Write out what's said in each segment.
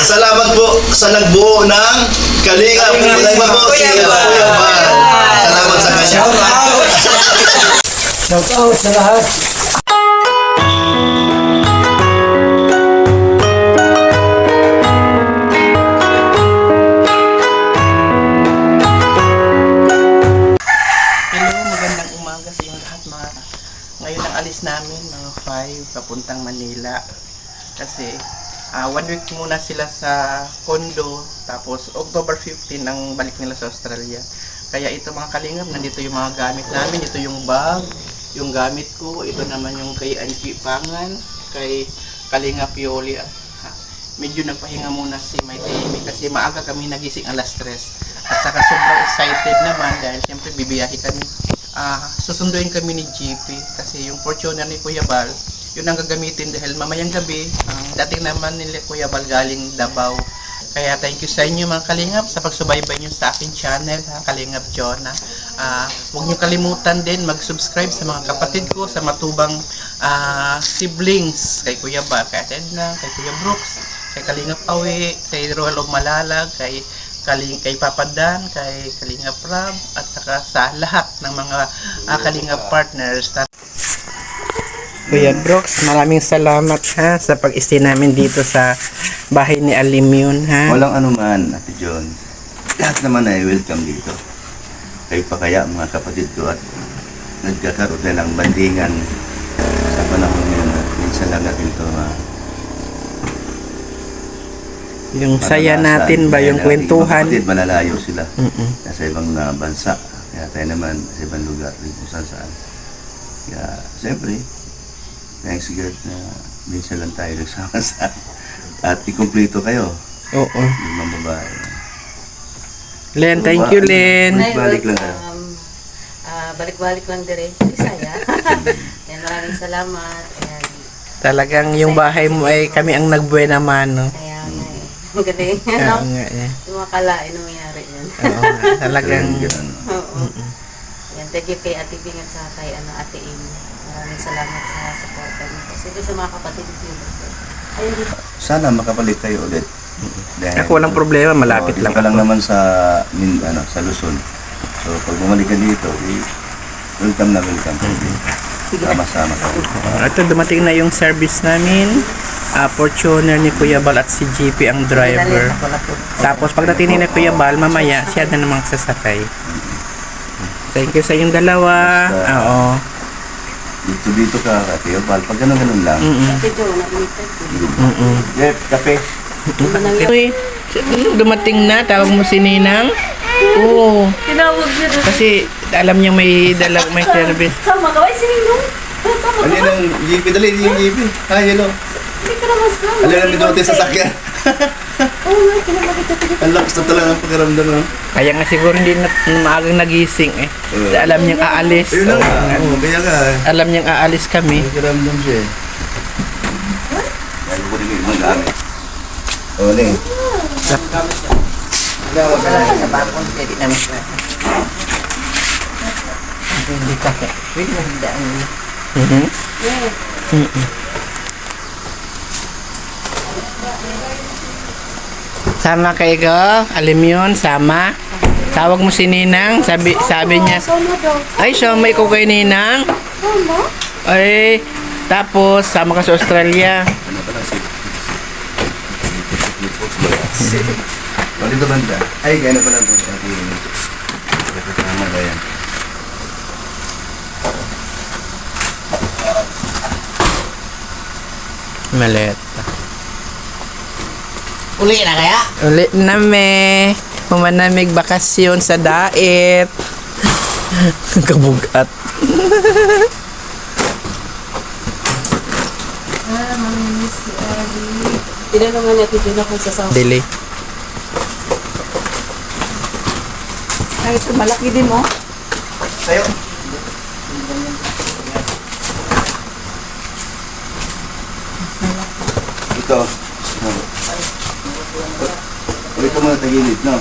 Salamat po sa nagbuo ng Kalingap. Kulay mo po si Kuya Bal. Salamat sa kanya. Shout out sa lahat. Hello, magandang umaga sa inyong lahat mga. Ngayon ang alis namin mga 5 papuntang Manila. Kasi 1 week muna sila sa condo, tapos October 15 ang balik nila sa Australia. Kaya ito mga kalingap, nandito yung mga gamit namin. Ito yung bag, yung gamit ko. Ito naman yung kay Angie Pangan, kay Kalingap Yoli. Medyo nagpahinga muna si May Temi kasi maaga kami nagising alas 3. At saka sobrang excited naman dahil siyempre bibiyahe kami. Susunduin kami ni GP kasi yung Fortuner ni Kuya Bal, yun ang gagamitin dahil mamayang gabi, ang dating naman nila Kuya Bal galing Davao. Kaya thank you sa inyo mga kalingap sa pagsubaybay nyo sa aking channel, Kalingap Jonah. Huwag nyo kalimutan din mag-subscribe sa mga kapatid ko, sa matubang siblings, kay Kuya Bal, kay Edna, kay Kuya Brooks, kay Kalingap Awi, kay Roel of Malalag, kay Papa Dan, kay Kalingap Rab, at saka sa lahat ng mga Kalingap partners. Kuya Brooks, maraming salamat ha sa pag-stay namin dito sa bahay ni Alimyon ha. Walang anuman, Ate John. Lahat naman ay welcome dito. Kayo pa kaya mga kapatid ko at nagkakaroon na ng bandingan sa panahon ngayon. Minsan lang natin ito Yung saya natin ba, yung kwentuhan. Kapatid, malalayo sila. Nasa ibang bansa. Kaya tayo naman sa ibang lugar rin kung saan. Kaya, siyempre, thanks God na minsan lang tayo nagsama-sama. At ikumpleto kayo. Oo. Yung mga babae. Len, thank you Len. Balik lang kayo. Balik-balik lang dire. Bisaya. Yan, maraming salamat. Ayan. Talagang yung bahay mo ay kami ang nagbuena mano. Kaya nga eh. Ang galing. Oo nga eh. Yung makalain na mangyari yan. Oo nga, talagang Oo. Yan, thank you kay Ate Bing at saka kay Ate Amy. Maraming salamat sa support niyo. Kasi ito sa mga kapatid niyo. Ayun dito. Sana makabalik kayo ulit. Dahil, ako walang problema, malapit lang ka lang ako. naman sa sa Luzon. So pag bumalik ka dito, welcome na welcome. Sama-sama kayo. Ito dumating na yung service namin. Fortuner ni Kuya Bal at si GP ang driver. Tapos pagdating ni Kuya Bal, mamaya siya na namang sasakay. Thank you sa inyong dalawa. Oo. Dito ka, Kuya Bal. Pag ganun lang. Ate Jo, na-imitate. Jeff, kape. Uy, dumating na, tawag mo si Ninang. Oo. Tinawag niya doon. Kasi alam niya may service. Sama ka ba? Sinino? Sama Ano ka ba? yung GP? Dali, yung GP. Hi, hello. Hindi ka naman sama. Alam namin doon sa sakyan. Oo nga, kinamagit ka. Ang lakas na talaga ang pakiramdam. Kaya nga siguro hindi na maagang nagising eh. Kasi alam niyang aalis. Ayun na nga. Oo, kaya nga. Alam niyang aalis kami. Pakiramdam siya eh. Ayaw ko rin yung mga gamit. Oo, Ning. Sa bakon, pwede namin siya. Hindi ka. Wait na, hindi ang... Sama kayo ko, alam yun, sama. Tawag mo si Ninang, sabi niya, Sama daw. ay, may ko kay Ninang. Sama? Ay, tapos, sama ka sa Australia. Ano pa lang si... O, dito banda. Ay, gano'n pa lang po. Kasama ba yan? Malet. Uli na kaya? Ulit na me. Pumanamig bakasyon sa daet. Kabugat. Mamiss si Ali. Tinanungan niya ito na kung sasawa. Dili. Ay, ito malaki din mo. Tayo. Ito. Ulit ko muna tagilid, no?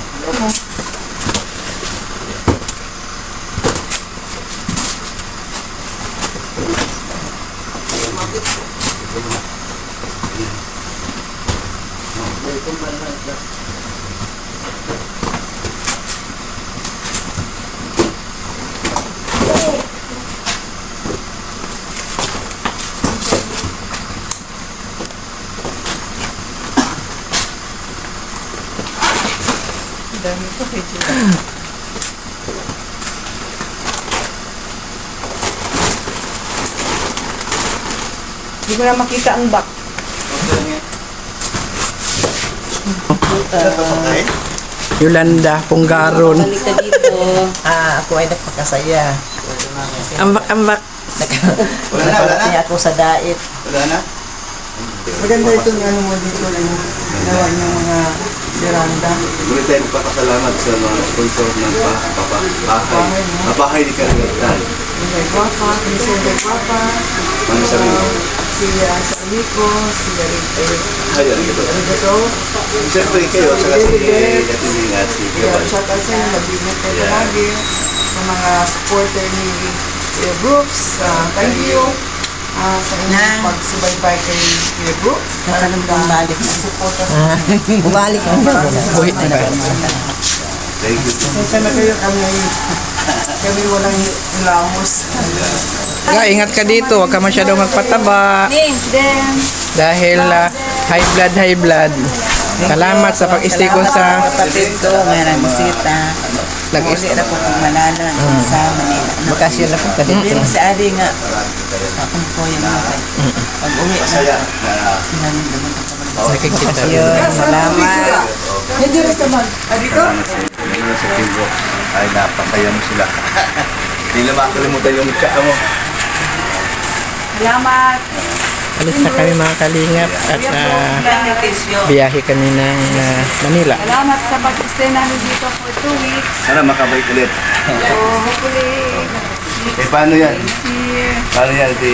Dami ko kay Jay. Hindi ko na makita ang back. Yolanda, Punggaron. Balik ka dito. Ako ay nagpakasaya. Ambak. Wala na? Kaya ako sa diet. Wala na? Maganda itong ano mo dito, yung ginawa ng mga veranda. Muli tayo magpapasalamat sa mga sponsor ng bahay ni Kalingatan. Yung kay Guapa, Miso kay Guapa, Mga sarili. si Sarlico, si Arite. Ayun, ito. Arigato. Siyempre kayo, saka si Katiling at si Kaya Gabal. shout out sa inyo, mag-ingat kayo palagi sa mga supporter ni Kuya Brooks. Thank you sa inyong pagsubaybay kay Kuya Brooks. Nakalambang balik na. Support us. Bumalik na. Buhit na kayo. Thank you. Sensya na kayo kami walang ilamos. Ingat ka dito, huwag ka masyadong magpataba. Dahil high blood. Salamat sa pag-stay ko sa kapatid ko, mayroong bisita. Uli na po kung malala sa Manila. bakasyon na po ka dito. Pero si Adi nga, akong po yung mga kay. Pag uwi na, Masaya na sinamin naman ko sa mga Nakikita. salamat. Hindi rin sa mag. salamat sa inyo. Lalo sa Team Brooks ay napasaya mo sila. Hindi na makakalimutan yung tsaka mo. Salamat. Alis na kami mga kalingap at Beneficio. biyahe kami ng Manila. Salamat sa pag-stay namin dito for 2 weeks. Sana makabalik ulit. So, hopefully, Eh, paano yan? here. Paano yan si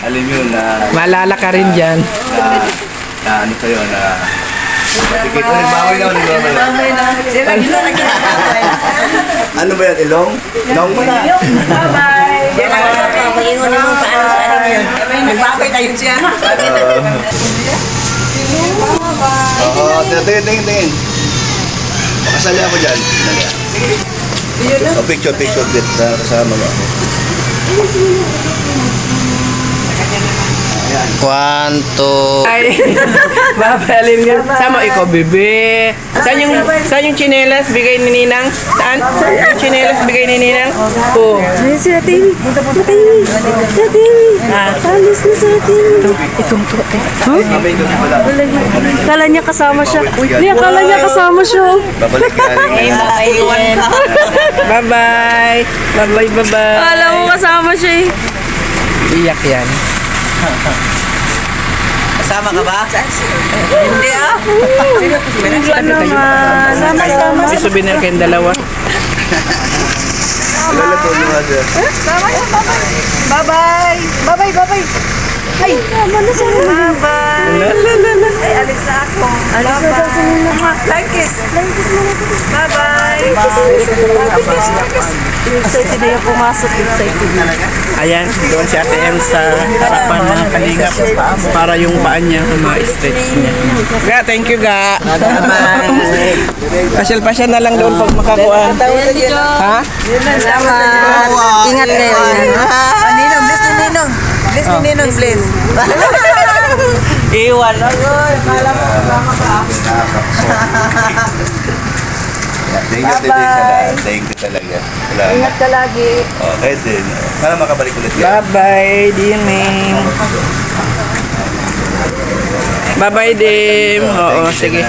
alam yun na Maalala ka rin dyan. ano kayo na sige, nagbawi na ako, nagbawi na. Sila dito nagkakabay. Ano ba yan? Ilong? Ilong mo na. Bye-bye. Maingon naman paano sa ano yun. Nagbabay tayo siya. Oo, tingin. Makasali ako dyan. O, picture din kasama mo. One, two. Ay, babalin nga. Sama ikaw, bebe. Saan yung chinelas bigay ni Ninang? Saan? Yung chinelas bigay ni Ninang? Oh. Si Ate Amy. Si Ate Amy. Alis na si Ate Amy. Itong po. Kala niya kasama siya. Hindi, akala niya kasama siya. Babalik ka rin. Bye-bye. Bye-bye. Alam mo kasama siya eh. Iyak yan. Kasama ka ba? Hindi ah. Wala naman. Sama-sama. May souvenir kayong dalawa. Lalo po naman dyan. Bye-bye. Bye-bye, bye-bye. Ay, tama na siya. Bye-bye. Ay, alis na ako. Alis na daw sa mga. Like kiss. Bye-bye. Excited na yung pumasok. Excited na. Ayan, doon si Ate M sa harapan mga kalingap para yung paan niya ma-stretch niya. Ga, thank you ga. Pasyal-pasyal na lang doon pag makakuan. Ha? Salamat. Ingat kayo. Ninong, bless ni Ninong. Bless ni Ninong, bless. Iwan. Kala mo, kasama ka. Thank you, thank you talaga. Salamat. Ingat ka lagi. Okay din. Para makabalik ulit yan. Bye-bye, Diming. Bye-bye, Dim. Oo, sige.